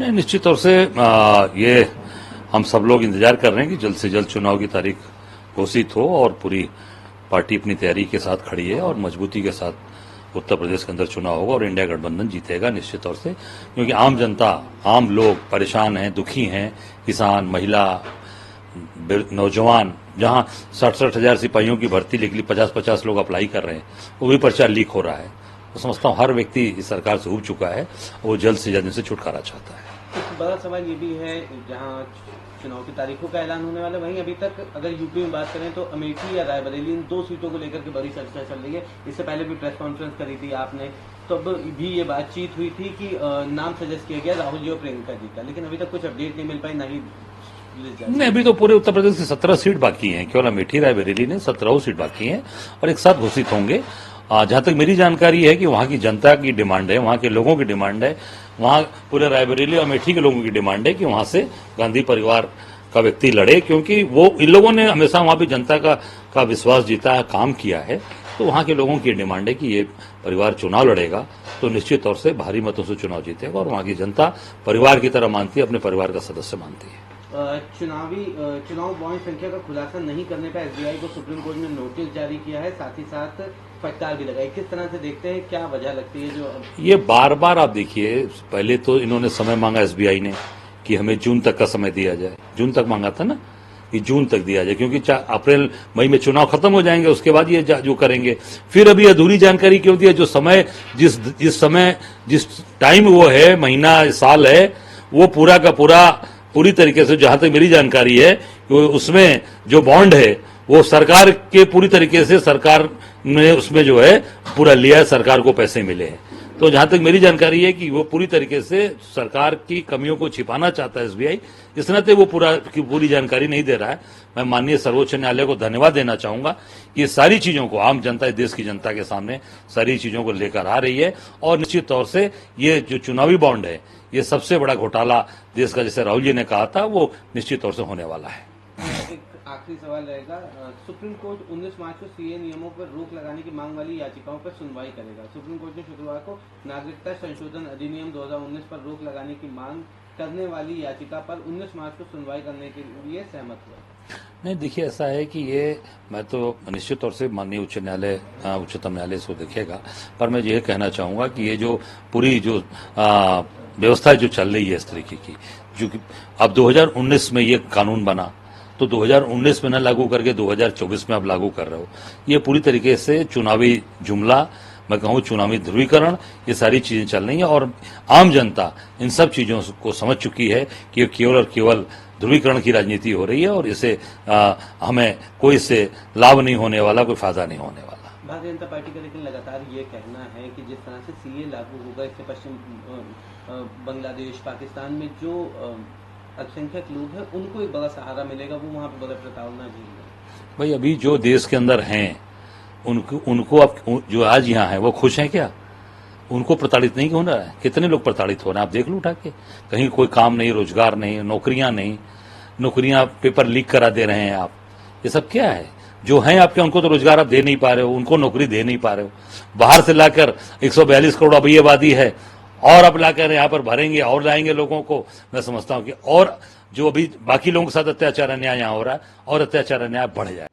नहीं, निश्चित तौर से ये हम सब लोग इंतजार कर रहे हैं कि जल्द से जल्द चुनाव की तारीख घोषित हो और पूरी पार्टी अपनी तैयारी के साथ खड़ी है और मजबूती के साथ उत्तर प्रदेश के अंदर चुनाव होगा और इंडिया गठबंधन जीतेगा निश्चित तौर से, क्योंकि आम जनता, आम लोग परेशान हैं, दुखी हैं, किसान, महिला, नौजवान, जहां 60-60 हजार सिपाहियों की भर्ती के लिए 50-50 लोग अप्लाई कर रहे हैं, वो भी पर्चा लीक हो रहा है। तो समझता हूं हर व्यक्ति इस सरकार से उब चुका है, वो जल्द से जल्द इनसे छुटकारा चाहता है। एक बड़ा सवाल ये भी है, जहां चुनाव की तारीखों का ऐलान होने वाला, वहीं अभी तक अगर यूपी में बात करें तो अमेठी या रायबरेली, इन 2 सीटों को लेकर के बड़ी चर्चा चल रही है। इससे पहले भी प्रेस कॉन्फ्रेंस करी थी आपने, तब भी ये बातचीत हुई थी कि नाम सजेस्ट किया गया राहुल जी और प्रियंका जी का, लेकिन अभी तक कुछ अपडेट नहीं मिल पाई, नहीं। अभी तो पूरे उत्तर प्रदेश की 17 सीट बाकी हैं, केवल अमेठी रायबरेली ने 17 सीट बाकी हैं और एक साथ घोषित होंगे। जहां तक मेरी जानकारी है कि वहां की जनता की डिमांड है, वहां के लोगों की डिमांड है, वहां पूरे रायबरेली और अमेठी के लोगों की डिमांड है कि वहां से गांधी परिवार का व्यक्ति लड़े, क्योंकि वो इन लोगों ने हमेशा वहां भी जनता का विश्वास जीता है, काम किया है। तो वहां के लोगों की डिमांड है कि ये परिवार चुनाव लड़ेगा तो निश्चित तौर से भारी मतों से चुनाव जीतेगा और वहां की जनता परिवार की तरह मानती है, अपने परिवार का सदस्य मानती है। चुनाव बॉन्ड संख्या का खुलासा नहीं करने पर एसबीआई को सुप्रीम कोर्ट ने नोटिस जारी किया है, साथ ही साथ फटकार भी लगाई। किस तरह से देखते हैं, क्या वजह लगती है जो ये बार बार आप देखिए, पहले तो इन्होंने समय मांगा एसबीआई ने कि हमें जून तक का समय दिया जाए, जून तक मांगा था ना कि जून तक दिया जाए, क्योंकि अप्रैल मई में चुनाव खत्म हो जाएंगे, उसके बाद ये जो करेंगे। फिर अभी अधूरी जानकारी क्यों दिया, जो समय जिस टाइम वो है, महीना साल है, वो पूरा का पूरी तरीके से, जहां तक मेरी जानकारी है, उसमें जो बॉन्ड है वो सरकार के पूरी तरीके से सरकार ने उसमें जो है पूरा लिया है, सरकार को पैसे मिले हैं। तो जहां तक मेरी जानकारी है कि वो पूरी तरीके से सरकार की कमियों को छिपाना चाहता है एसबीआई, इस नाते वो पूरी जानकारी नहीं दे रहा है। मैं माननीय सर्वोच्च न्यायालय को धन्यवाद देना चाहूंगा कि ये सारी चीजों को आम जनता, देश की जनता के सामने सारी चीजों को लेकर आ रही है और निश्चित तौर से ये जो चुनावी बॉन्ड है, ये सबसे बड़ा घोटाला देश का, जैसे राहुल जी ने कहा था, वो निश्चित तौर से होने वाला है। आखिरी सवाल रहेगा, सुप्रीम कोर्ट 19 मार्च को सीए नियमों पर रोक लगाने की मांग वाली याचिकाओं पर सुनवाई करेगा। सुप्रीम कोर्ट ने शुक्रवार को नागरिकता संशोधन अधिनियम 2019 पर रोक लगाने की मांग करने वाली याचिका पर 19 मार्च को सुनवाई करने के लिए सहमत हुआ। नहीं, देखिए ऐसा है कि ये, मैं तो निश्चित तौर से माननीय उच्चतम न्यायालय इसको देखेगा, पर मैं ये कहना चाहूंगा कि ये जो पूरी जो व्यवस्था जो चल रही है इस तरीके की, जो कि अब 2019 में ये कानून बना, तो 2019 में न लागू करके 2024 में आप लागू कर रहे हो, ये पूरी तरीके से चुनावी जुमला, मैं कहूँ चुनावी ध्रुवीकरण, ये सारी चीजें चल रही हैं और आम जनता इन सब चीजों को समझ चुकी है कि ये केवल और केवल ध्रुवीकरण की राजनीति हो रही है और इसे हमें कोई इससे लाभ नहीं होने वाला, कोई फायदा नहीं होने वाला। भारतीय जनता पार्टी का लेकिन लगातार ये कहना है कि जिस तरह से सीए लागू होगा, इससे पश्चिम बांग्लादेश, पाकिस्तान में जो अल्पसंख्यक लोग हैं उनको एक बड़ा सहारा मिलेगा, वो वहां पर बड़ा प्रताड़ना झेलेंगे। भाई अभी जो देश के अंदर हैं उनको अब जो आज यहाँ है वो खुश हैं क्या? उनको प्रताड़ित नहीं हो रहा है? कितने लोग प्रताड़ित हो रहे हैं आप देख लो उठा के, कहीं कोई काम नहीं, रोजगार नहीं, नौकरियां नहीं, नौकरियां पेपर लीक करा दे रहे हैं आप। ये सब क्या है? जो हैं आपके उनको तो रोजगार आप दे नहीं पा रहे हो, उनको नौकरी दे नहीं पा रहे हो। बाहर से लाकर 142 करोड़ अभी आबादी है और अब लाकर यहाँ पर भरेंगे और लाएंगे लोगों को। मैं समझता हूँ कि और जो अभी बाकी लोगों के साथ अत्याचार अन्याय यहाँ हो रहा है और अत्याचार अन्याय बढ़ जाए।